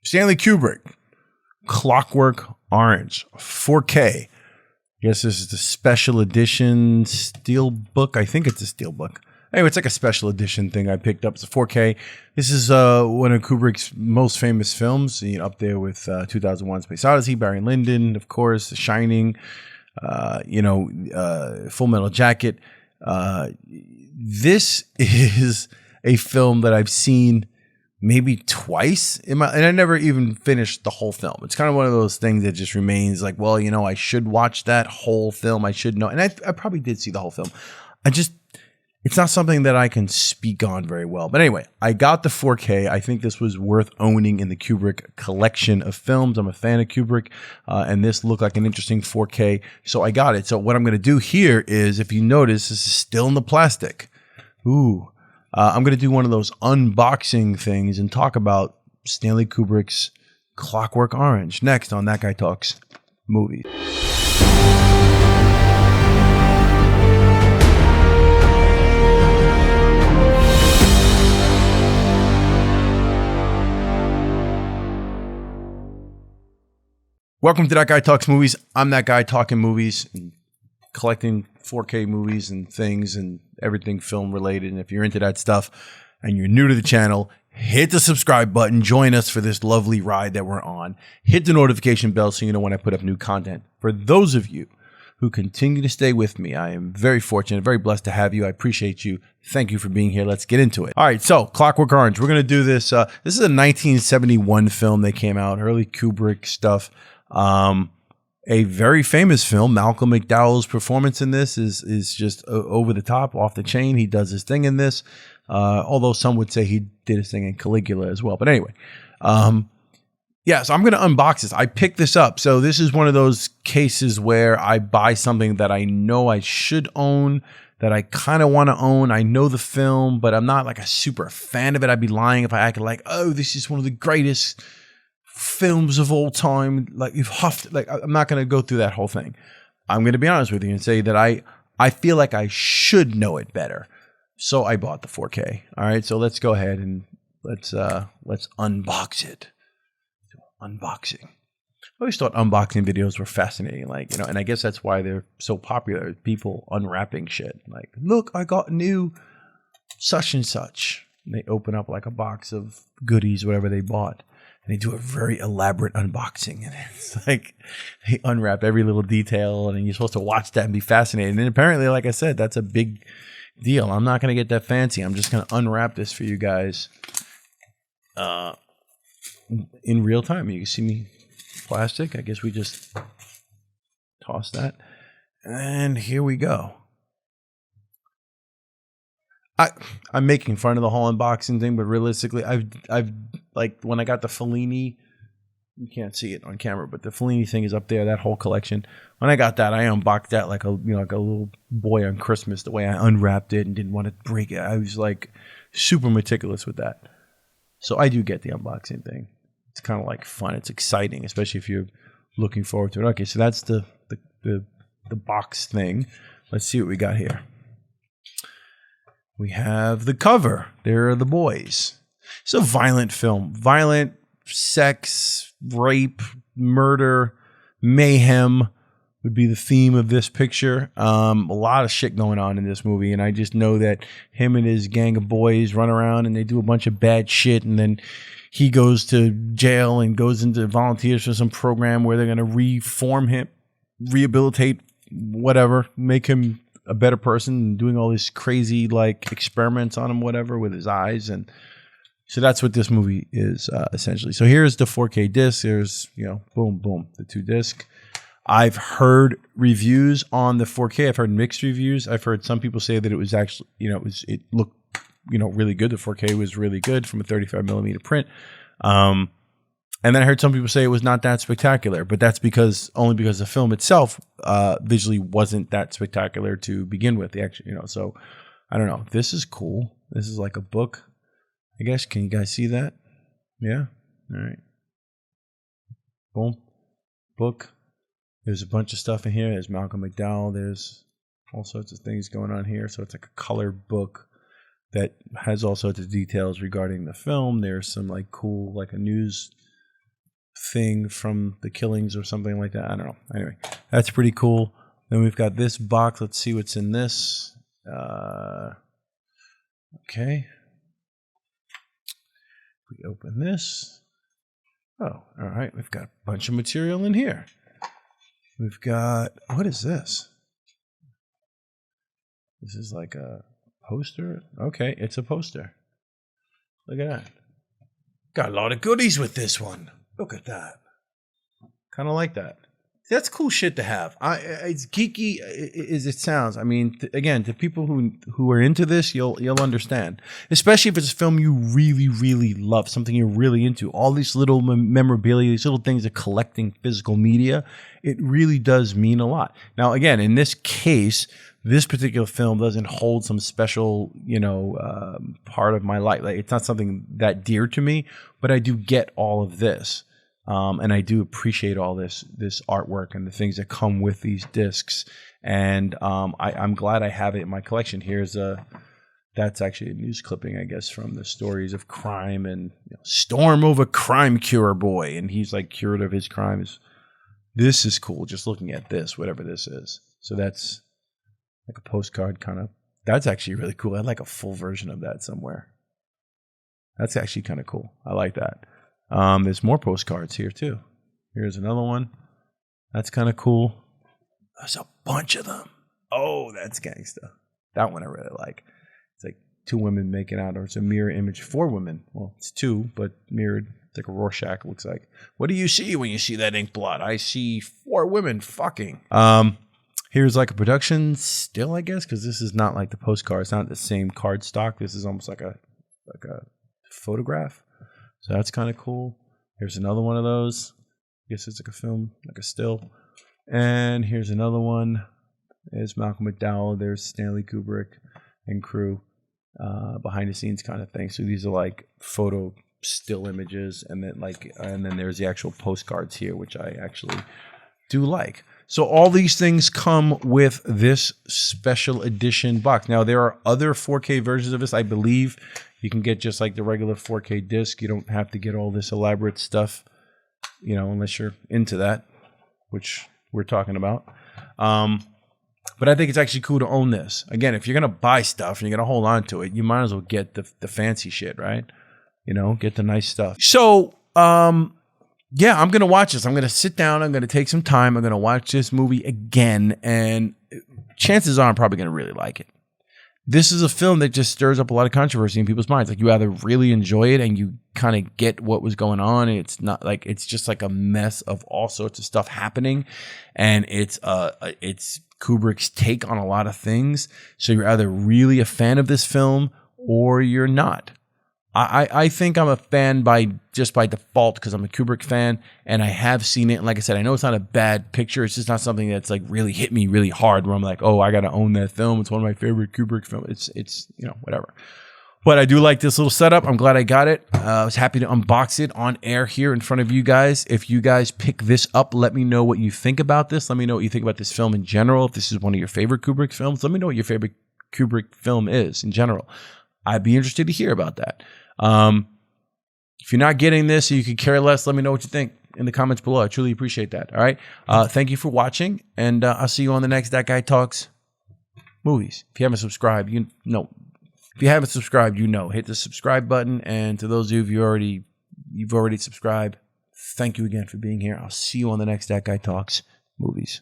Stanley Kubrick, Clockwork Orange, 4K. I guess this is the special edition steelbook. I think it's a steelbook. Anyway, it's like a special edition thing I picked up. It's a 4K. This is one of Kubrick's most famous films, up there with 2001: Space Odyssey, Barry Lyndon, of course, The Shining, Full Metal Jacket. This is a film that I've seen maybe twice and I never even finished the whole film. It's kind of one of those things that just remains like, well, I should watch that whole film. I should know. And I probably did see the whole film. It's not something that I can speak on very well. But anyway, I got the 4K. I think this was worth owning in the Kubrick collection of films. I'm a fan of Kubrick, and this looked like an interesting 4K, so I got it. So what I'm going to do here is, if you notice, this is still in the plastic. Ooh. I'm going to do one of those unboxing things and talk about Stanley Kubrick's Clockwork Orange next on That Guy Talks Movies. Welcome to That Guy Talks Movies. I'm that guy talking movies and collecting 4K movies and things and everything film related. And if you're into that stuff and you're new to the channel, hit the subscribe button. Join us for this lovely ride that we're on. Hit the notification bell so you know when I put up new content. For those of you who continue to stay with me, I am very fortunate, very blessed to have you. I appreciate you. Thank you for being here. Let's get into it. All right, so Clockwork Orange. We're going to do this. This is a 1971 film that came out, early Kubrick stuff. A very famous film. Malcolm McDowell's performance in this is just over the top, off the chain. He does his thing in this, although some would say he did his thing in Caligula as well. But anyway, so I'm going to unbox this. I picked this up. So this is one of those cases where I buy something that I know I should own, that I kind of want to own. I know the film, but I'm not like a super fan of it. I'd be lying if I acted like, oh, this is one of the greatest films of all time. Like, you've huffed, like, I'm not going to go through that whole thing. I'm going to be honest with you and say that I feel like I should know it better. So I bought the 4K. All right. So let's go ahead and let's unbox it. Unboxing. I always thought unboxing videos were fascinating. Like, and I guess that's why they're so popular. People unwrapping shit. Like, look, I got new such and such. And they open up like a box of goodies, whatever they bought. They do a very elaborate unboxing, and it's like they unwrap every little detail, and you're supposed to watch that and be fascinated. And apparently, like I said, that's a big deal. I'm not going to get that fancy. I'm just going to unwrap this for you guys in real time. You can see me plastic. I guess we just toss that, and here we go. I'm making fun of the whole unboxing thing, but realistically, I've like when I got the Fellini, you can't see it on camera, but the Fellini thing is up there. That whole collection. When I got that, I unboxed that like a little boy on Christmas. The way I unwrapped it and didn't want to break it, I was like super meticulous with that. So I do get the unboxing thing. It's kind of like fun. It's exciting, especially if you're looking forward to it. Okay, so that's the box thing. Let's see what we got here. We have the cover. There are the boys. It's a violent film. Violent, sex, rape, murder, mayhem would be the theme of this picture. A lot of shit going on in this movie, and I just know that him and his gang of boys run around and they do a bunch of bad shit, and then he goes to jail and goes into volunteers for some program where they're going to reform him, rehabilitate, whatever, make him a better person, doing all these crazy like experiments on him, whatever, with his eyes. And so that's what this movie is essentially. So here's the 4K disc. There's, boom, boom, the 2 disc. I've heard reviews on the 4K. I've heard mixed reviews. I've heard some people say that it was actually, it looked, really good. The 4K was really good from a 35 millimeter print. And then I heard some people say it was not that spectacular, but that's only because the film itself visually wasn't that spectacular to begin with. So I don't know. This is cool. This is like a book, I guess. Can you guys see that? Yeah. All right. Boom. Book. There's a bunch of stuff in here. There's Malcolm McDowell. There's all sorts of things going on here. So it's like a colored book that has all sorts of details regarding the film. There's some like cool, like a news thing from The Killings or something like that. I don't know. Anyway, that's pretty cool. Then we've got this box. Let's see what's in this. Okay. We open this. Oh, all right. We've got a bunch of material in here. We've got, what is this? This is like a poster. Okay, it's a poster. Look at that. Got a lot of goodies with this one. Look at that. Kind of like that. That's cool shit to have. It's geeky as it sounds. I mean, again, to people who are into this, you'll understand. Especially if it's a film you really, really love, something you're really into. All these little memorabilia, these little things of collecting physical media, it really does mean a lot. Now, again, in this case, this particular film doesn't hold some special, part of my life. Like, it's not something that dear to me, but I do get all of this. And I do appreciate all this artwork and the things that come with these discs. And I'm glad I have it in my collection. That's actually a news clipping, I guess, from the stories of crime and storm of a crime cure boy. And he's like cured of his crimes. This is cool, just looking at this, whatever this is. So that's like a postcard kind of. That's actually really cool. I'd like a full version of that somewhere. That's actually kind of cool. I like that. There's more postcards here too. Here's another one. That's kind of cool. There's a bunch of them. Oh, that's gangsta. That one I really like. It's like two women making out, or it's a mirror image. 4 women. Well, it's 2, but mirrored. It's like a Rorschach, it looks like. What do you see when you see that ink blot? I see 4 women fucking. Here's like a production still, I guess, because this is not like the postcard. It's not the same card stock. This is almost like a photograph. So that's kind of cool. Here's another one of those. I guess it's like a film, like a still. And here's another one. There's Malcolm McDowell. There's Stanley Kubrick and crew. Behind the scenes kind of thing. So these are like photo still images, and then there's the actual postcards here, which I actually do like. So all these things come with this special edition box. Now there are other 4K versions of this, I believe. You can get just like the regular 4K disc. You don't have to get all this elaborate stuff, unless you're into that, which we're talking about. But I think it's actually cool to own this. Again, if you're going to buy stuff and you're going to hold on to it, you might as well get the fancy shit, right? Get the nice stuff. So, yeah, I'm going to watch this. I'm going to sit down. I'm going to take some time. I'm going to watch this movie again. And chances are I'm probably going to really like it. This is a film that just stirs up a lot of controversy in people's minds. Like, you either really enjoy it and you kind of get what was going on. It's not like, it's just like a mess of all sorts of stuff happening. And it's Kubrick's take on a lot of things. So you're either really a fan of this film or you're not. I think I'm a fan by default because I'm a Kubrick fan and I have seen it. And like I said, I know it's not a bad picture. It's just not something that's like really hit me really hard where I'm like, oh, I got to own that film. It's one of my favorite Kubrick films. It's whatever. But I do like this little setup. I'm glad I got it. I was happy to unbox it on air here in front of you guys. If you guys pick this up, let me know what you think about this. Let me know what you think about this film in general. If this is one of your favorite Kubrick films, let me know what your favorite Kubrick film is in general. I'd be interested to hear about that. If you're not getting this, or you could care less, let me know what you think in the comments below. I truly appreciate that. All right. Thank you for watching, and I'll see you on the next That Guy Talks Movies. If you haven't subscribed, hit the subscribe button. And to those of you you've already subscribed, thank you again for being here. I'll see you on the next That Guy Talks Movies.